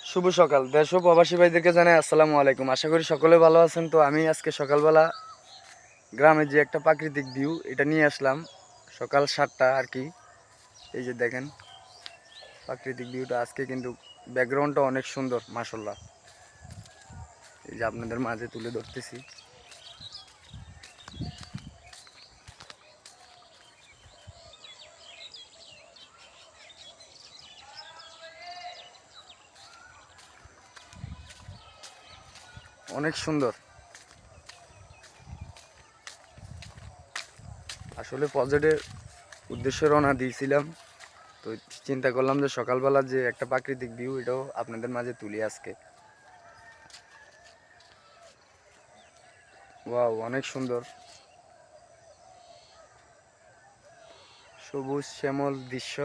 শুভ সকাল দেশ ও প্রবাসী ভাইদেরকে জানাই আসসালামু আলাইকুম। আশা করি সকলে ভালো আছেন। তো আমি আজকে সকালবেলা গ্রামের যে একটা প্রাকৃতিক ভিউ এটা নিয়ে আসলাম সকাল 7টা আর কি। এই যে দেখেন প্রাকৃতিক ভিউটা আজকে কিন্তু ব্যাকগ্রাউন্ডটা অনেক সুন্দর মাশাআল্লাহ। এই যে আপনাদের মাঝে তুলে ধরতেছি। অনেক সুন্দর। আসলে প্রজেক্টের উদ্দেশ্যে রওনা দিয়েছিলাম, তো চিন্তা করলাম যে সকালবেলা যে একটা প্রাকৃতিক ভিউ এটাও আপনাদের মাঝে তুলি আজকে। ওয়াও, অনেক সুন্দর সবুজ শ্যামল দৃশ্য।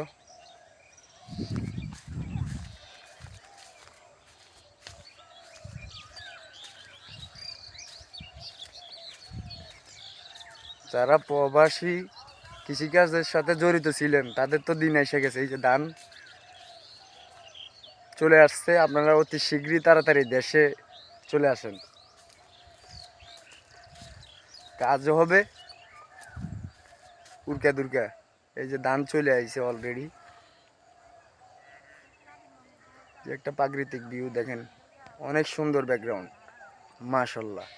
যারা প্রবাসী কৃষিকাজের সাথে জড়িত ছিলেন তাদের তো দিন এসে গেছে। এই যে ধান চলে আসছে, আপনারা অতি শীঘ্রই তাড়াতাড়ি দেশে চলে আসেন, কাজও হবে উরকা দুরকা। এই যে ধান চলে আইছে অলরেডি। যে একটা প্রাকৃতিক ভিউ দেখেন, অনেক সুন্দর ব্যাকগ্রাউন্ড মাশাল্লাহ।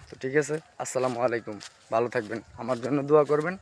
তো ঠিক আছে, আসসালামু আলাইকুম, ভালো থাকবেন, আমার জন্য দোয়া করবেন।